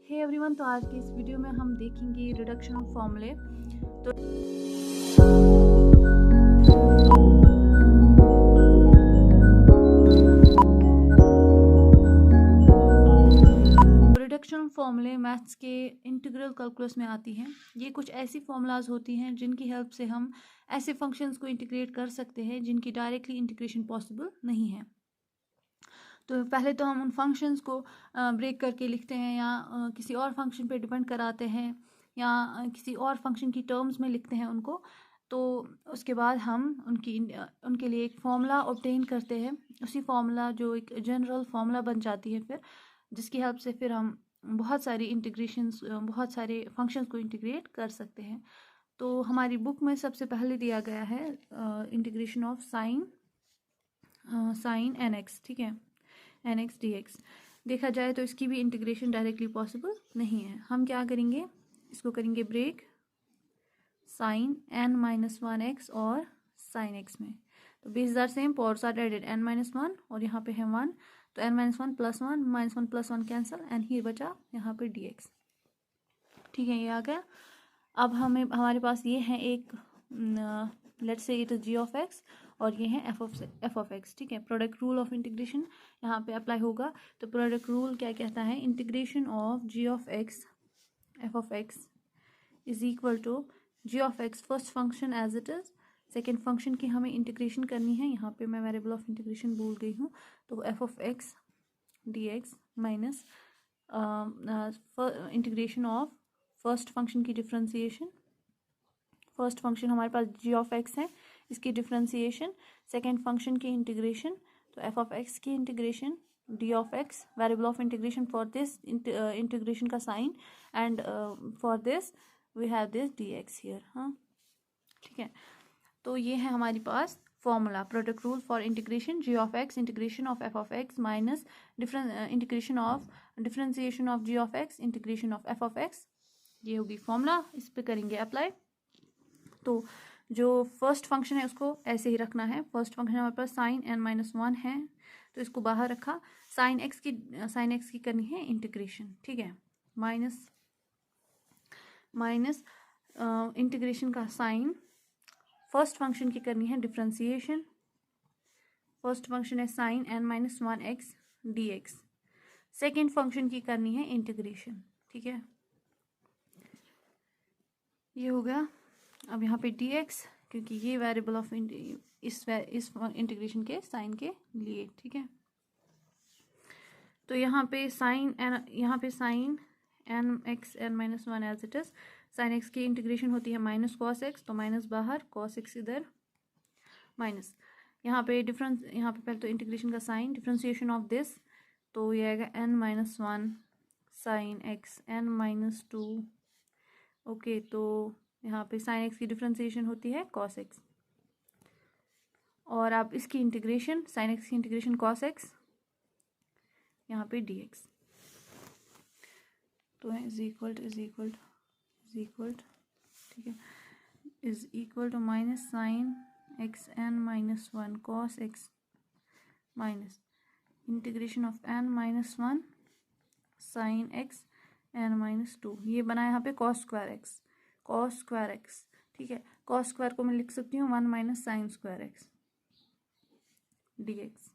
Hey everyone, तो आज के इस वीडियो में हम देखेंगे रिडक्शन ऑफ फॉर्मूले। तो रिडक्शन ऑफ फॉर्मूले मैथ्स के इंटीग्रल कैलकुलस में आती हैं। ये कुछ ऐसी फॉर्मूलाज होती हैं जिनकी हेल्प से हम ऐसे फंक्शंस को इंटीग्रेट कर सकते हैं जिनकी डायरेक्टली इंटीग्रेशन पॉसिबल नहीं है। तो पहले तो हम उन फंक्शंस को ब्रेक करके लिखते हैं या किसी और फंक्शन पे डिपेंड कराते हैं या किसी और फंक्शन की टर्म्स में लिखते हैं उनको। तो उसके बाद हम उनके लिए एक फॉर्मूला ऑब्टेन करते हैं। उसी फॉर्मूला जो एक जनरल फॉर्मूला बन जाती है फिर, जिसकी हेल्प से फिर हम बहुत सारे फंक्शंस को इंटीग्रेट कर सकते हैं। तो हमारी बुक में सबसे पहले दिया गया है integration of sine n x, ठीक है, एन एक्स डी एक्स। देखा जाए तो इसकी भी इंटीग्रेशन डायरेक्टली पॉसिबल नहीं है। हम क्या करेंगे, इसको करेंगे break sine n minus one x और साइन एक्स में। तो base are same, powers are added, n minus one और यहाँ पे है वन, तो n minus one plus one cancel, n ही बचा यहाँ पे डी एक्स। ठीक है, ये आ गया। अब हमारे पास ये है एक let's say it is g of x और ये है एफ ऑफ एक्स। ठीक है, प्रोडक्ट रूल ऑफ इंटीग्रेशन यहाँ पे अप्लाई होगा। तो प्रोडक्ट रूल क्या कहता है, integration of g of x f of x is equal to g of x first function as it is, second function की हमें इंटीग्रेशन करनी है। यहाँ पे मैं वेरिएबल ऑफ इंटीग्रेशन भूल गई हूँ, तो f of x d x minus integration of first function की डिफ्रेंसिएशन। फर्स्ट फंक्शन हमारे पास जी ऑफ एक्स है, इसकी डिफ्रेंसिएशन, सेकेंड फंक्शन की इंटीग्रेशन, तो एफ ऑफ एक्स की integration, d of x variable of integration for this integration का sign, and for this we have this d x here. हाँ, ठीक है। तो ये है हमारे पास formula, product rule for integration ji of x integration of f of x minus integration of differentiation of g of x integration of f of x. ये होगी फॉर्मूला, इस पे करेंगे अप्लाई। तो जो फर्स्ट फंक्शन है उसको ऐसे ही रखना है। फर्स्ट फंक्शन हमारे पास साइन एन माइनस वन है, तो इसको बाहर रखा। साइन एक्स की करनी है इंटीग्रेशन, ठीक है, माइनस इंटीग्रेशन का साइन, फर्स्ट फंक्शन की करनी है डिफ्रेंसिएशन। फर्स्ट फंक्शन है sine n minus one x d x, second function की करनी है इंटीग्रेशन। ठीक है, ये हो गया। अब यहाँ पे डी एक्स, क्योंकि ये वेरिएबल ऑफ इस इंटीग्रेशन के साइन के लिए, ठीक है। तो यहाँ पे sine n x n minus one as it is, sine x की इंटीग्रेशन होती है माइनस कॉस एक्स, तो माइनस बाहर, कॉस एक्स इधर, माइनस यहाँ पे पहले तो इंटीग्रेशन का साइन, डिफ्रेंसिएशन ऑफ दिस, तो ये आएगा n minus one sine x n minus two. Okay, तो यहाँ पे साइन एक्स की डिफ्रेंसिएशन होती है कॉस एक्स, और अब इसकी इंटीग्रेशन, साइन एक्स की इंटीग्रेशन कॉस एक्स, यहाँ पे डी एक्स, तो है इज इक्वल ठीक है, is equal to minus sine x n minus one cos x minus integration of n minus one sine x n minus two. ये बना यहाँ पे कॉस स्क्वायर एक्स, ठीक है। कॉस स्क्वायर को मैं लिख सकती हूँ one minus sine square x d x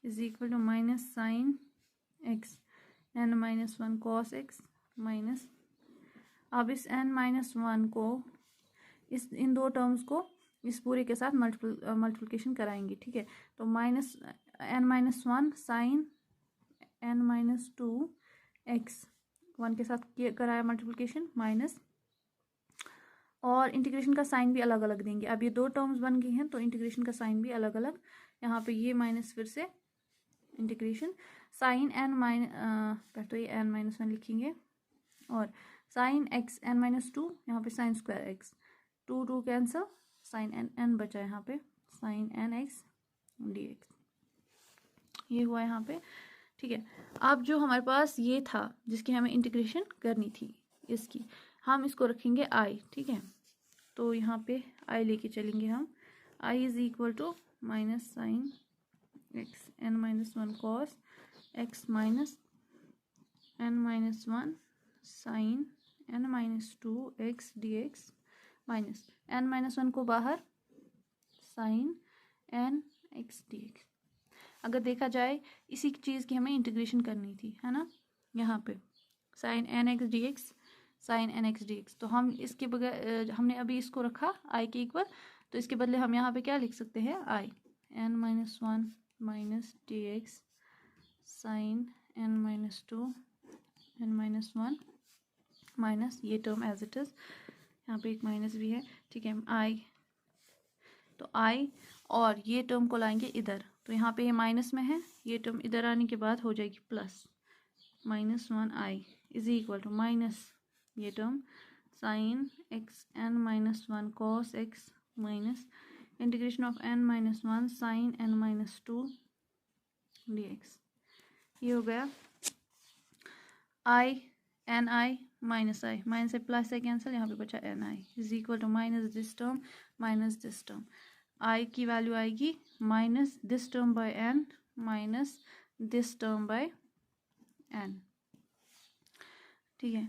is equal to minus sine x n minus one cos x minus, अब इस एन माइनस वन को इन दो टर्म्स को इस पूरे के साथ मल्टीप्लिकेशन कराएंगे, ठीक है। तो minus n minus one sine n minus two x, one के साथ कराया मल्टीप्लिकेशन माइनस, और इंटीग्रेशन का साइन भी अलग अलग देंगे। अब ये दो टर्म्स बन गई हैं तो इंटीग्रेशन का साइन भी अलग अलग, यहाँ पे ये माइनस, फिर से इंटीग्रेशन साइन एन पहले तो ये एन माइनस वन लिखेंगे, और sine x n minus two, यहाँ पे sine square x, two cancel, sine n बचा यहाँ पे, sine n x d x, ये हुआ यहाँ पे, ठीक है। अब जो हमारे पास ये था जिसकी हमें इंटीग्रेशन करनी थी, इसकी हम इसको रखेंगे आई, ठीक है। तो यहाँ पे आई लेके चलेंगे हम, I is equal to minus sine x n minus one cos x minus n minus one sine n minus two x d x minus n minus one को बाहर sine n x d x. अगर देखा जाए इसी चीज़ की हमें integration करनी थी, है ना, यहाँ पे sine n x d x sine n x d x. तो हम इसके बगैर हमने अभी इसको रखा आई के इक्वल, तो इसके बदले हम यहाँ पे क्या लिख सकते हैं, I n minus one minus d x sine n minus two n minus one minus ये टर्म एज इट इज़, यहाँ पे एक माइनस भी है, ठीक है, आई, तो आई और ये टर्म को लाएंगे इधर, तो यहाँ पे ये माइनस में है, ये टर्म इधर आने के बाद हो जाएगी plus minus one I is equal to minus ये term sine x n minus one cos x minus integration of n minus one sine n minus two d x. ये हो गया आई एन आई माइनस से plus से cancel, यहाँ पे बचा n I is equal to minus this term minus this term. I की value आएगी minus this term by n minus this term by N, ठीक है।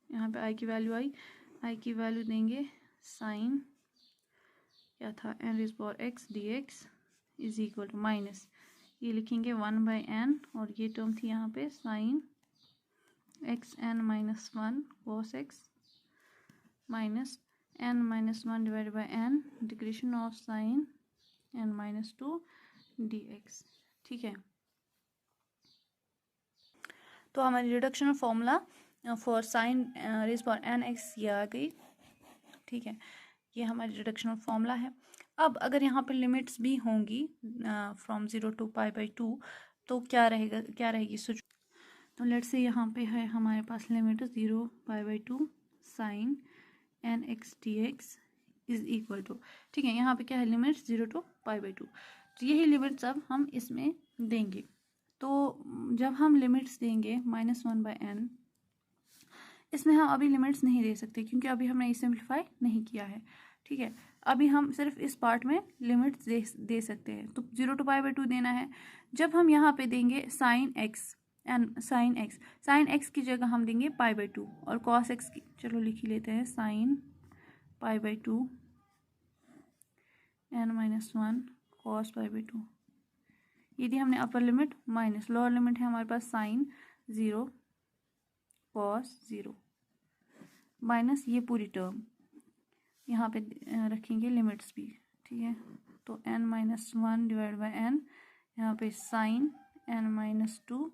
यहाँ पे आई की वैल्यू आई की वैल्यू देंगे साइन क्या था n raise power x d x is equal to minus ये लिखेंगे वन बाय एन और ये टर्म थी यहाँ पे sine x n minus one cos x minus n minus one divide by n integration of sine n minus two d x, ठीक है। तो हमारी reduction formula for sine raise power n x ये आ गई, ठीक है, ये हमारी रिडक्शन फॉर्मूला है। अब अगर यहाँ पे लिमिट्स भी होंगी फ्रॉम 0 टू पाई बाई 2 तो क्या रहेगी तो लेट्स से यहाँ पे है हमारे पास limit 0 pi by 2 sine n x d x is equal to, ठीक है, यहाँ पे क्या है लिमिट 0 टू पाई बाई 2, तो यही लिमिट्स अब हम इसमें देंगे। तो जब हम लिमिट्स देंगे माइनस वन बाई एन, इसमें हम अभी लिमिट्स नहीं दे सकते क्योंकि अभी हमने ये सिंप्लीफाई नहीं किया है, ठीक है। अभी हम सिर्फ इस पार्ट में लिमिट्स दे सकते हैं, तो 0 टू पाई बाई 2 देना है। जब हम यहाँ पे देंगे sine x and sign x की जगह हम देंगे पाई बाई 2 और कॉस एक्स की, चलो लिख ही लेते हैं sine pi by 2 n minus one cos pi by 2, ये दी हमने upper limit minus lower limit है हमारे पास साइन 0 कॉस 0 माइनस ये पूरी टर्म यहाँ पे रखेंगे लिमिट्स भी, ठीक है। तो n minus one divide by n, यहाँ पे sine n minus two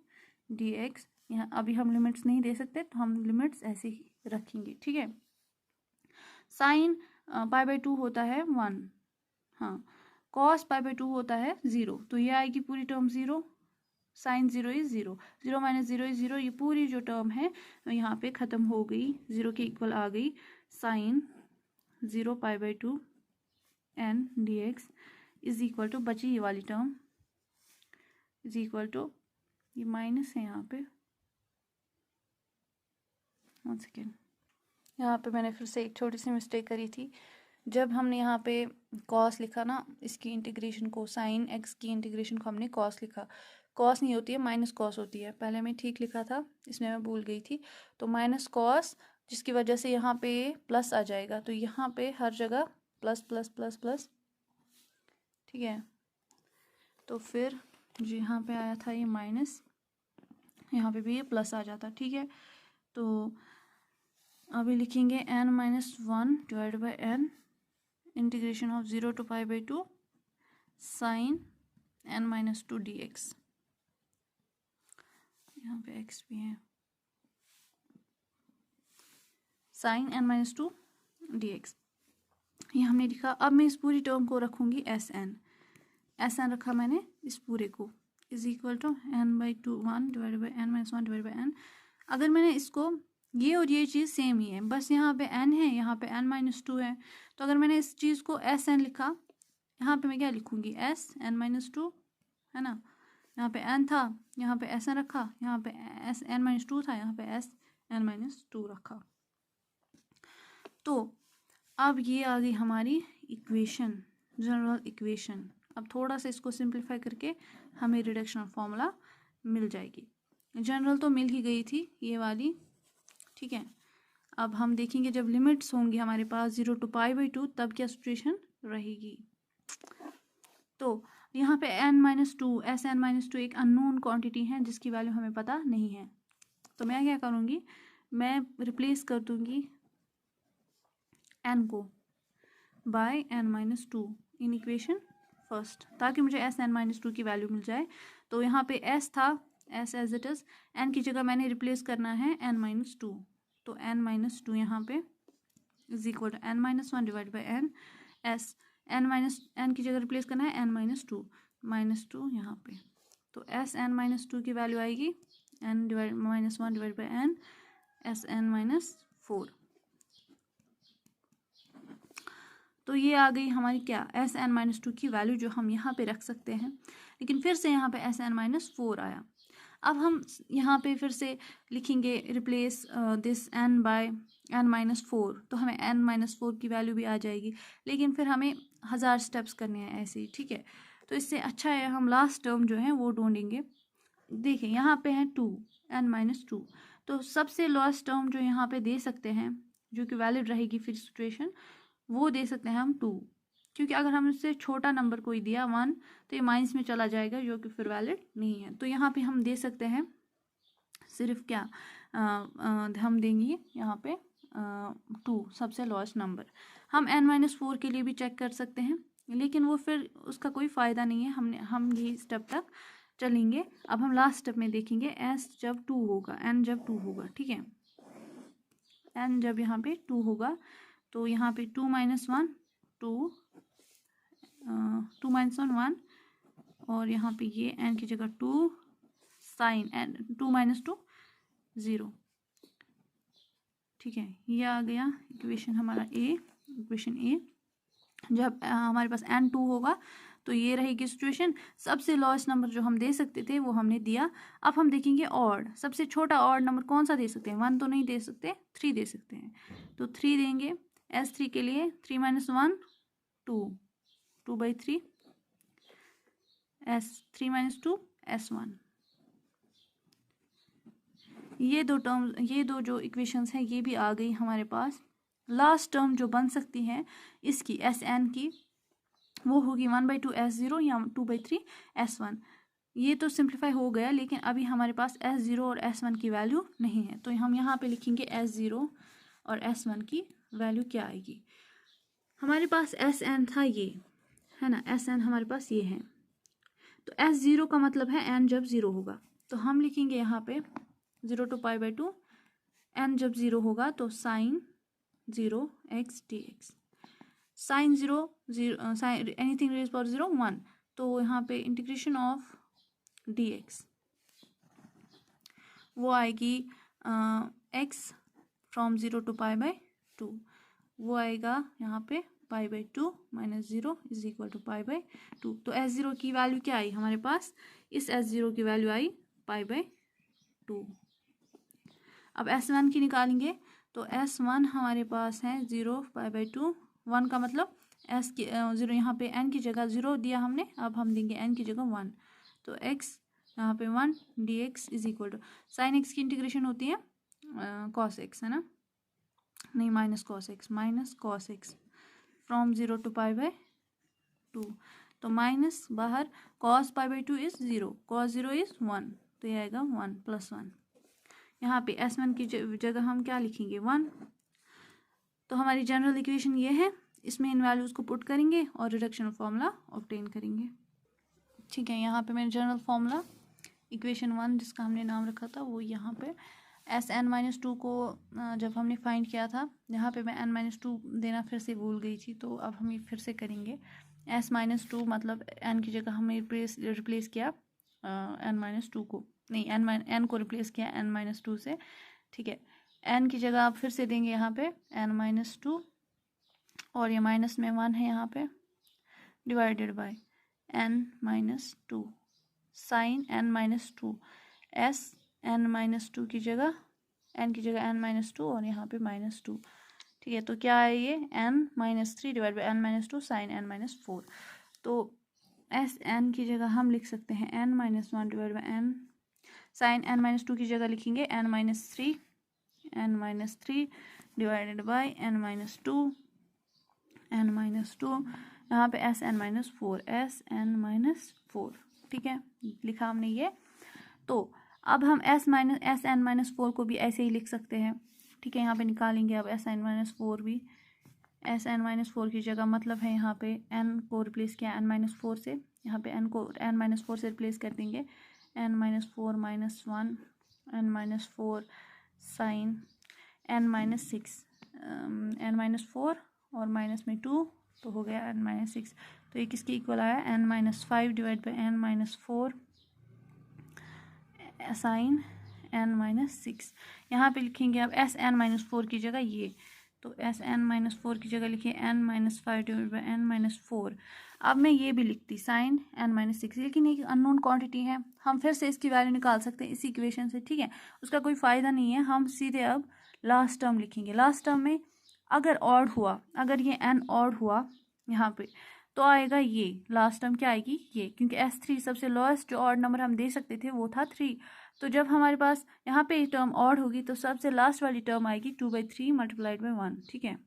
d x, यहाँ अभी हम लिमिट्स नहीं दे सकते तो हम लिमिट्स ऐसे ही रखेंगे, ठीक है। साइन पाई बाई 2 होता है 1, हाँ, कॉस पाई बाई 2 होता है 0, तो ये आएगी पूरी term 0, sine 0 is 0, 0 minus 0 is 0, ये पूरी जो टर्म है यहाँ पे ख़त्म हो गई, 0 के इक्वल आ गई, sine 0 pi by 2 n d x is equal to बची ये वाली टर्म इज इक्वल टू, ये माइनस है यहाँ पे, 1 सेकेंड, यहाँ पे मैंने फिर से एक छोटी सी मिस्टेक करी थी। जब हमने यहाँ पे कॉस लिखा ना, इसकी इंटीग्रेशन को साइन एक्स की इंटीग्रेशन को हमने कॉस लिखा, कॉस नहीं होती है माइनस कॉस होती है, पहले मैं ठीक लिखा था इसमें मैं भूल गई थी, तो माइनस कॉस जिसकी वजह से यहाँ पे प्लस आ जाएगा, तो यहाँ पे हर जगह प्लस प्लस प्लस प्लस, ठीक है। तो फिर जो यहाँ पे आया था ये माइनस, यहाँ पे भी ये प्लस आ जाता, ठीक है। तो अभी लिखेंगे n minus one divide by n integration of 0 to pi by 2 sine n minus 2 d x, यहाँ पे एक्स भी है, sine n minus 2 d x, ये हमने लिखा। अब मैं इस पूरी टर्म को रखूँगी एस एन रखा मैंने इस पूरे को, is equal to n by 2 1 divide by n minus 1 divide by n. अगर मैंने इसको ये और ये चीज़ सेम ही है, बस यहाँ पे n है, यहाँ पे n माइनस 2 है, तो अगर मैंने इस चीज़ को एस एन लिखा, यहाँ पे मैं क्या लिखूँगी एस एन माइनस 2, है ना, यहाँ पे n था, यहाँ पे एस एन रखा, यहाँ पे एस एन माइनस 2 था, यहाँ पे एस एन माइनस 2 रखा। तो अब ये आ गई हमारी इक्वेशन, जनरल इक्वेशन। अब थोड़ा सा इसको सिंप्लीफाई करके हमें रिडक्शन फॉर्मूला मिल जाएगी। जनरल तो मिल ही गई थी ये वाली, ठीक है। अब हम देखेंगे जब लिमिट्स होंगी हमारे पास 0 to π/2 तब क्या सिचुएशन रहेगी। तो यहाँ पे n-2 Sn-2 एक अननोन क्वांटिटी है जिसकी वैल्यू हमें पता नहीं है। तो मैं क्या करूँगी, मैं रिप्लेस कर दूंगी n को bye n-2 in equation first, ताकि मुझे Sn-2 की वैल्यू मिल जाए। तो यहाँ पे s था, s as it is, n की जगह मैंने रिप्लेस करना है n-2। तो n-2 यहाँ पे is equal to n-1 divide by n, s n की जगह रिप्लेस करना है n-2 -2 यहाँ पे। तो Sn-2 की वैल्यू आएगी n divide -1 divide by n Sn-4। तो ये आ गई हमारी क्या Sn-2 की वैल्यू जो हम यहाँ पे रख सकते हैं। लेकिन फिर से यहाँ पे Sn-4 आया। अब हम यहाँ पे फिर से लिखेंगे replace this n bye n-4, तो हमें n-4 की वैल्यू भी आ जाएगी। लेकिन फिर हमें 1000 स्टेप्स करने हैं ऐसे ही, ठीक है। तो इससे अच्छा है हम लास्ट टर्म जो है वो ढूंढेंगे। देखिए यहाँ पे है 2 n-2, तो सबसे लास्ट टर्म जो यहाँ पे दे सकते हैं जो कि वैलिड रहेगी फिर सिचुएशन, वो दे सकते हैं हम 2, क्योंकि अगर हम इससे छोटा नंबर कोई दिया 1 तो ये माइनस में चला जाएगा जो कि फिर वैलिड नहीं है। तो यहाँ पे हम दे सकते हैं सिर्फ क्या हम देंगे यहाँ पे 2 सबसे लॉस्ट नंबर। हम n-4 के लिए भी चेक कर सकते हैं, लेकिन वो फिर उसका कोई फ़ायदा नहीं है, हम यही स्टेप तक चलेंगे। अब हम लास्ट स्टेप में देखेंगे s जब 2 होगा, n जब 2 होगा, ठीक है। n जब यहाँ पे 2 होगा तो यहाँ पे 2 - 1 2 2 - 1 1, और यहाँ पे ये n की जगह 2 साइन n 2 - 2 0, ठीक है। ये आ गया इक्वेशन हमारा इक्वेशन ए। जब हमारे पास n2 होगा तो ये रहेगी सिचुएशन। सबसे लॉस्ट नंबर जो हम दे सकते थे वो हमने दिया। अब हम देखेंगे ऑड, सबसे छोटा ऑड नंबर कौन सा दे सकते हैं, 1 तो नहीं दे सकते, 3 दे सकते हैं। तो 3 देंगे S3 के लिए, 3 - 1 2 2/3 S3 - 2 S1। ये दो जो इक्वेशंस हैं ये भी आ गई हमारे पास। लास्ट टर्म जो बन सकती है इसकी Sn की, वो होगी 1/2 S0 या 2/3 S1। ये तो सिंप्लीफाई हो गया, लेकिन अभी हमारे पास S0 और S1 की वैल्यू नहीं है। तो हम यहाँ पे लिखेंगे S0 और S1 की वैल्यू क्या आएगी। हमारे पास Sn था ये, है ना, Sn हमारे पास ये है। तो S0 का मतलब है n जब 0 होगा, तो हम लिखेंगे यहाँ पे 0 to π/2, n जब 0 होगा तो sine 0 x dx, sine 0 0 sine anything raise power 0 1, तो यहाँ पे इंटीग्रेशन ऑफ dx वो आएगी x फ्रॉम 0 to π/2, वो आएगा यहाँ पे π/2 - 0 इज इक्वल टू π/2। तो S0 की वैल्यू क्या आई हमारे पास, इस S0 की वैल्यू आई π/2। अब S1 की निकालेंगे, तो S1 हमारे पास है 0 π/2, 1 का मतलब S की 0 यहाँ पे n की जगह 0 दिया हमने, अब हम देंगे n की जगह 1, तो x यहाँ पे 1 dx is equal to sine x की इंटीग्रेशन होती है cos x, है ना, नहीं minus cos x from 0 to π/2, तो माइनस बाहर cos π/2 इज 0, cos 0 इज 1, तो ये आएगा 1 + 1। यहाँ पे S1 की जगह हम क्या लिखेंगे 1। तो हमारी जनरल इक्वेशन ये है, इसमें इन वैल्यूज़ को पुट करेंगे और रिडक्शन फार्मूला ऑब्टेन करेंगे, ठीक है। यहाँ पे मेरा जनरल फार्मूला इक्वेशन 1 जिसका हमने नाम रखा था वो यहाँ पे Sn-2 को जब हमने फाइंड किया था, यहाँ पे मैं n-2 देना फिर से भूल गई थी, तो अब हम ये फिर से करेंगे। S-2 मतलब n की जगह हमने रिप्लेस किया n-2 को, नहीं n को रिप्लेस किया n-2 से, ठीक है। n की जगह आप फिर से देंगे यहाँ पे n-2, और ये माइनस में 1 है यहाँ पे, divided by n-2 sign n-2 s n-2 की जगह n की जगह n-2 और यहाँ पे -2, ठीक है। तो क्या है ये n-3 divide by n-2 sign n-4। तो S n की जगह हम लिख सकते हैं n-1 divide by n sign n-2 की जगह लिखेंगे n-3 डिवाइडेड बाई n-2 यहाँ पे Sn-4 ठीक है, लिखा हमने ये। तो अब हम Sn-4 को भी ऐसे ही लिख सकते हैं, ठीक है। यहाँ पे निकालेंगे अब Sn-4 भी, Sn-4 की जगह मतलब है यहाँ पे n को रिप्लेस किया n-4 से, यहाँ पे n को n-4 से रिप्लेस कर देंगे n-4 -1 n-4 sign n-6 n-4 और माइनस में 2 तो हो गया n-6। तो ये किसके इक्वल आया n-5 divide by n-4 sign n-6। यहाँ पे लिखेंगे अब Sn-4 की जगह ये, तो Sn-4 की जगह लिखिए n-5 डिवाइड बाई n-4। अब मैं ये भी लिखती साइन n-6, लेकिन एक अननोन क्वांटिटी है, हम फिर से इसकी वैल्यू निकाल सकते हैं इस इक्वेशन से, ठीक है। उसका कोई फ़ायदा नहीं है, हम सीधे अब लास्ट टर्म लिखेंगे। लास्ट टर्म में अगर ऑड हुआ, अगर ये n ऑड हुआ यहाँ पे, तो आएगा ये लास्ट टर्म क्या आएगी ये, क्योंकि S3 सबसे लोएस्ट जो ऑड नंबर हम दे सकते थे वो था 3। तो जब हमारे पास यहाँ पे टर्म ऑड होगी तो सबसे लास्ट वाली टर्म आएगी 2/3 मल्टीप्लाइड बाई 1, ठीक है।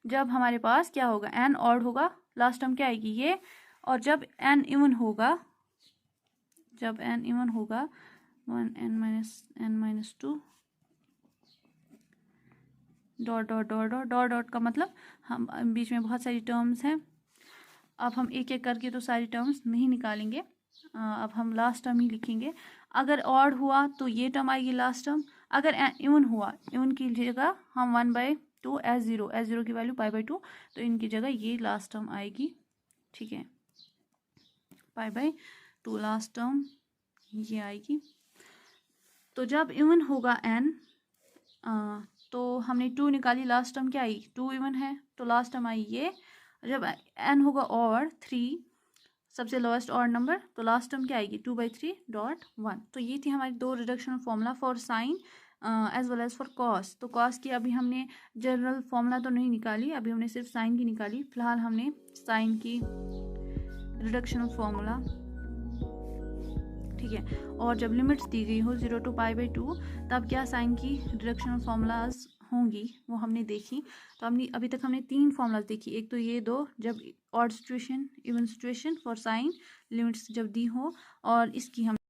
जब हमारे पास क्या होगा n ऑड होगा, लास्ट टर्म क्या आएगी ये, और जब n इवन होगा, जब n इवन होगा 1n-2 dot dot dot dot dot dot का मतलब हम बीच में बहुत सारी टर्म्स हैं। अब हम एक एक करके तो सारी टर्म्स नहीं निकालेंगे, अब हम लास्ट टर्म ही लिखेंगे। अगर ऑड हुआ तो ये टर्म आएगी लास्ट टर्म, अगर इवन हुआ, इवन की जगह हम 1/2 S0 की वैल्यू π/2, तो इनकी जगह ये लास्ट टर्म आएगी, ठीक है, π/2 लास्ट टर्म ये आएगी। तो जब इवन होगा n, तो हमने 2 निकाली, लास्ट टर्म क्या आई 2 इवन है, तो लास्ट टर्म आई ये। जब n होगा और 3 सबसे लोएस्ट ऑड नंबर, तो लास्ट टर्म क्या आएगी 2/3.1। तो ये थी हमारी दो reduction formula for sine as well as for cos. तो कॉस की अभी हमने जनरल फॉर्मूला तो नहीं निकाली, अभी हमने सिर्फ साइन की निकाली। फिलहाल हमने साइन की रिडक्शन फॉर्मूला, ठीक है। और जब लिमिट्स दी गई हो 0 to π/2, तब क्या साइन की रिडक्शन फॉर्मूलाज होंगी वो हमने देखी। तो हमने अभी तक हमने 3 फॉर्मूलाज देखी, एक तो ये 2 जब odd situation, even situation for sine limits जब दी हो, और इसकी हम